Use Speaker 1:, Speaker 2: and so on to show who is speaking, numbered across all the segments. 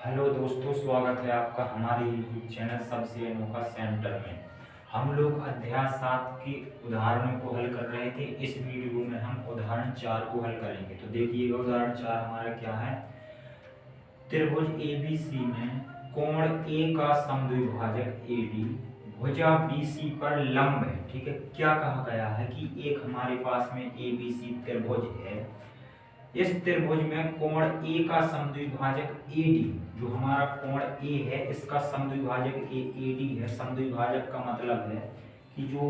Speaker 1: Hello दोस्तों, स्वागत है आपका हमारे यूट्यूब चैनल सबसे अनोखा सेंटर में। हम लोग अध्याय 7 के उदाहरणों को हल कर रहे थे। इस वीडियो में हम उदाहरण 4 को हल करेंगे। तो देखिएगा, उदाहरण 4 हमारा क्या है। त्रिभुज ABC में कोण A का समद्विभाजक AD भुजा BC पर लंब है। ठीक है, क्या कहा गया है कि एक हमारे पास में ABC त्रिभुज है। इस त्रिभुज में कोण A का समद्विभाजक AD, जो हमारा कोण A है इसका समद्विभाजक AD है। समद्विभाजक का मतलब है कि जो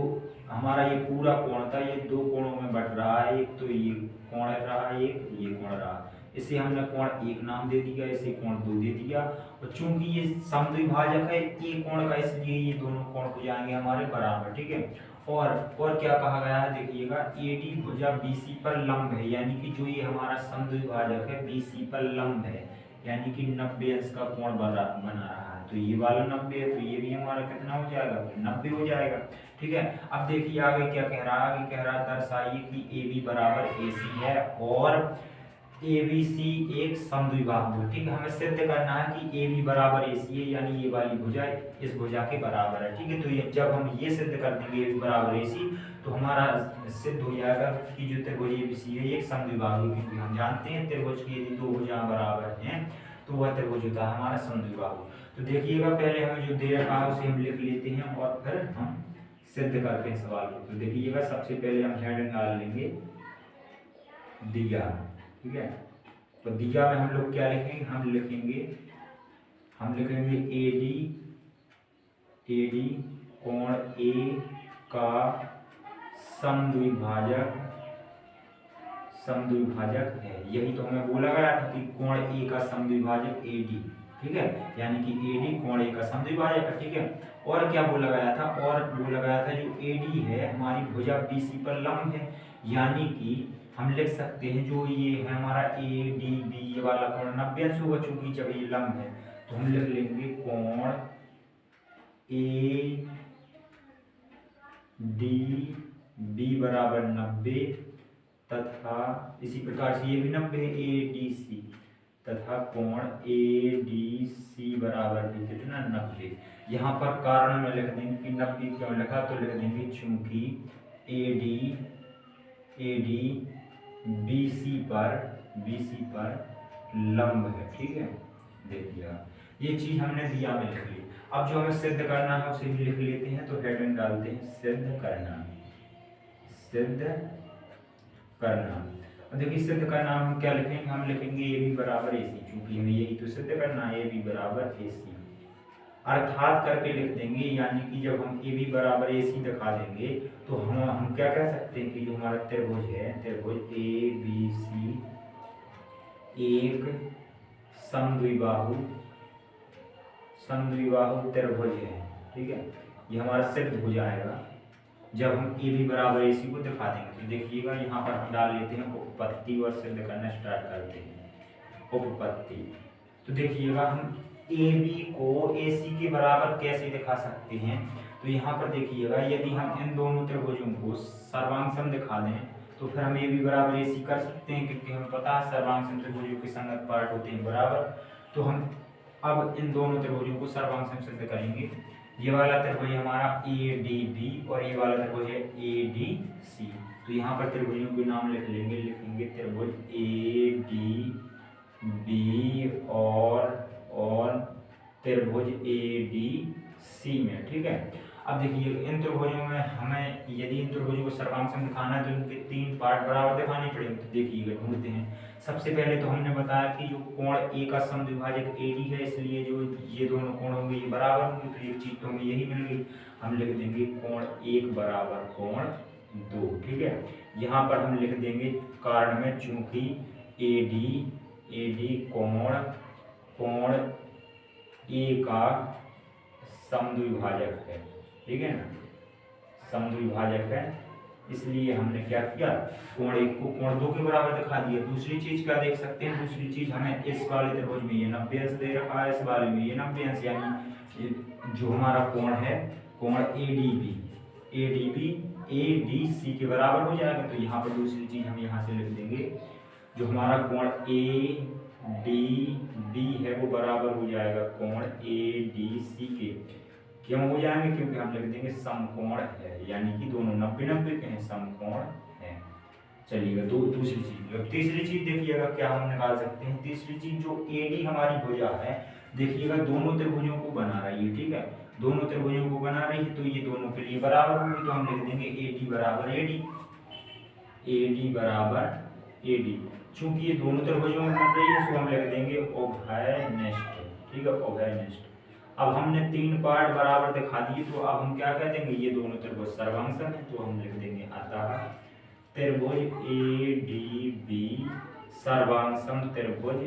Speaker 1: हमारा ये पूरा कोण था ये दो कोणों में बट रहा है। एक तो ये कोण रहा, एक ये कोण रहा। इसे हमने कोण 1 नाम दे दिया, इसे कोण 2 दे दिया। और चूंकि ये समद्विभाजक है A कोण का, इसलिए ये दोनों कोण हो जाएंगे हमारे बराबर। ठीक है, और क्या कहा गया है, देखिएगा AD भुजा BC पर लंब है, यानी कि जो ये हमारा समद्विभाजक है BC पर लंब है, यानी कि 90 अंश का कोण बना रहा है। तो ये वाला 90 है, तो ये भी हमारा कितना हो जाएगा, 90 हो जाएगा। ठीक है, अब देखिए आगे क्या कह रहा है। आगे कह रहा है दर्शाइए कि AB बराबर AC है और ABC एक समद्विबाहु है। ठीक है, हमें सिद्ध करना है कि AB बराबर AC है, यानी ये वाली भुजा इस भुजा के बराबर है। ठीक है, तो ये जब हम ये सिद्ध कर देंगे AB बराबर AC, तो हमारा सिद्ध हो जाएगा कि जो त्रिभुज ABC है ये एक समद्विबाहु है। क्योंकि हम जानते हैं त्रिभुज की यदि दो भुजाएं बराबर हैं तो वह त्रिभुज होता है हमारा समद्विबाहु। तो देखिएगा, पहले हमें जो दे रखा है उसे हम लिख लेते हैं और फिर हम सिद्ध करते हैं सवाल को। तो देखिएगा, सबसे पहले हम हेडिंग डाल लेंगे दिया। ठीक है, तो दिया में हम लोग क्या लिखेंगे, हम लिखेंगे AD कोण A का समद्विभाजक है। यही तो हमें बोला गया था कि कोण A का समद्विभाजक AD। ठीक है, यानी कि AD कोण A का समद्विभाजक है। ठीक है, और क्या बोला गया था, जो AD है हमारी भुजा BC पर लंब है, यानी कि हम लिख सकते हैं जो ये है हमारा ADB ये वाला कोण 90 अंश होगा, चूंकि जब ये लंब है। तो हम लिख लेंगे कोण ADB बराबर 90 तथा इसी प्रकार से ये भी 90 है ADC, तथा कोण ADC बराबर भी कितना 90। यहाँ पर कारण में लिख देंगे कि 90 क्यों लिखा, तो लिख देंगे चूंकि AD BC पर लंब है। ठीक है, देखिए ये चीज हमने दिया में लिख ली। अब जो हमें सिद्ध करना है उसे भी लिख लेते हैं। तो हेडिंग डालते हैं सिद्ध करना। और देखिए, सिद्ध करना हम क्या लिखेंगे, हम लिखेंगे AB बराबर AC, क्योंकि हमें यही तो सिद्ध करना है, AB बराबर AC अर्थात करके लिख देंगे। यानी कि जब हम AB बराबर AC दिखा देंगे तो हम क्या कह सकते हैं कि जो हमारा त्रिभुज है, त्रिभुज ABC एक समद्विबाहु त्रिभुज है। ठीक है, ये हमारा सिद्ध हो जाएगा जब हम AB बराबर AC को दिखा देंगे। तो देखिएगा, यहाँ पर हम डाल लेते हैं उपपत्ति और सिद्ध करना स्टार्ट करते हैं। उपपत्ति, तो देखिएगा हम AB को AC के बराबर कैसे दिखा सकते हैं। तो यहाँ पर देखिएगा, यदि हम इन दोनों त्रिभुजों को सर्वांग सम दिखा दें तो फिर हम AB बराबर AC कर सकते हैं, क्योंकि हमें पता है सर्वांग सम त्रिभुजों के संगत पार्ट होते हैं बराबर। तो हम अब इन दोनों त्रिभुजों को सर्वांग सम सिद्ध करेंगे। ये वाला त्रिभुज हमारा ADB और ये वाला त्रिभुज है ADC। तो यहाँ पर त्रिभुजों के नाम लिखेंगे त्रिभुज ADB और त्रिभुज ADC में। ठीक है, अब देखिए इन त्रिभुजों में हमें यदि इन त्रिभुजों को सर्वांग सम दिखाना है तो इनके 3 पार्ट बराबर दिखाने पड़ेंगे। तो देखिएगा, ढूंढते हैं। सबसे पहले तो हमने बताया कि जो कोण A का समद्विभाजक AD है, इसलिए जो ये दोनों कोण होंगे ये बराबर होंगे। तो एक चीज तो हमें यही मिल गई, हम लिख देंगे कोण 1 बराबर कोण 2। ठीक है, यहाँ पर हम लिख देंगे कारण में, चूंकि AD कोण A का समद्विभाजक है। ठीक है ना, समद्विभाजक है, इसलिए हमने क्या किया, कोण 1 को कोण 2 के बराबर दिखा दिया। दूसरी चीज क्या देख सकते हैं, दूसरी चीज हमें इस वाले त्रिभुज में ये 90 अंश दे रखा है, इस वाले में ये 90 अंश, यानी जो हमारा कोण है कोण ADB ADC के बराबर हो जाएगा। तो यहाँ पर दूसरी चीज हम यहाँ से लिख देंगे, जो हमारा कोण ADB बी है वो बराबर हो जाएगा कोण ए डी सी के। क्यों हो जाएंगे? क्योंकि हम लिख देंगे समकोण है, यानी कि दोनों 90-90 के हैं, समकोण है। चलिएगा दूसरी चीज। तीसरी चीज देखिएगा क्या हम निकाल सकते हैं। तीसरी चीज जो एडी हमारी भुजा है, देखिएगा दोनों त्रिभुजों को बना रही है, ठीक है, दोनों त्रिभुजों को बना रही है, तो ये दोनों के लिए बराबर होगी, तो हम लिख देंगे एडी बराबर एडी, एडी बराबर एडी। चूंकि ये दोनों त्रिभुजों में बन रही है तो हम लिख देंगे उभयनिष्ठ, ठीक है, उभयनिष्ठ। अब हमने 3 पार्ट बराबर दिखा दिए, तो अब हम क्या कह देंगे, ये दोनों त्रिभुज सर्वांगसम है, तो हम लिख देंगे अतः त्रिभुज ए डी बी सर्वांगसम त्रिभुज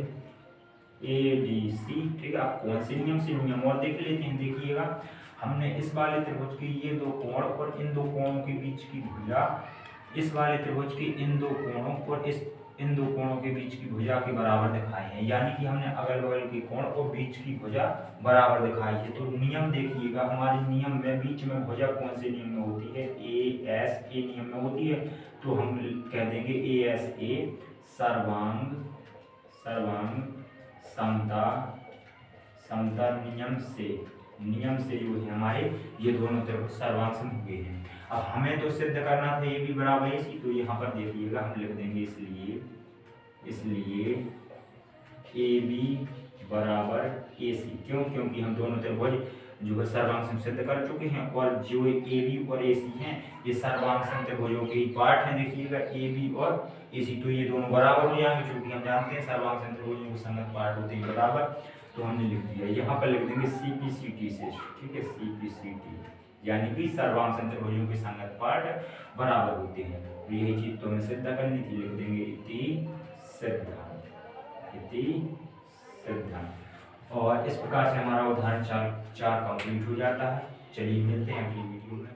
Speaker 1: ए डी सी, ठीक है। आप कौन से नियम से? नियम और देख लेते हैं। देखिएगा हमने इस वाले त्रिभुज के ये दो कोण और इन दो कोणों के बीच की भुजा, इस वाले त्रिभुज के इन दो कोणों और इन दो कोणों के बीच की भुजा के बराबर दिखाए हैं, यानी कि हमने अगल बगल के कोण और बीच की भुजा बराबर दिखाई है। तो नियम देखिएगा, हमारे नियम में बीच में भुजा कौन से नियम में होती है? ए एस ए नियम में होती है, तो हम कह देंगे ए एस ए सर्वांग समता नियम से जो है हमारे ये दोनों त्रिभुज सर्वांगसम हुए हैं। अब हमें तो सिद्ध करना था ए बी बराबर ए सी, तो यहाँ पर देखिएगा हम लिख देंगे इसलिए ए बी बराबर ए सी। क्यों? क्योंकि हम दोनों त्रिभुज जो है सर्वांगसम सिद्ध कर चुके हैं, और जो ए बी और ए सी हैं ये सर्वांगसम त्रिभुजों के ही पार्ट हैं। देखिएगा ए बी और ए सी, तो ये दोनों बराबर हो जाएंगे, क्योंकि हम जानते हैं सर्वांगसम त्रिभुजों के संगत पार्ट होते हैं बराबर। तो हमने लिख दिया, यहाँ पर लिख देंगे सी पी सी टी से, ठीक है, सी पी सी टी, यानी कि सर्वांगसम त्रिभुजों के संगत पार्ट बराबर होते हैं। तो यही चीज तो हमें सिद्ध करनी थी, लिख देंगे इति सिद्ध। और इस प्रकार से हमारा उदाहरण 4 कंप्लीट हो जाता है। चलिए मिलते हैं अगली वीडियो में।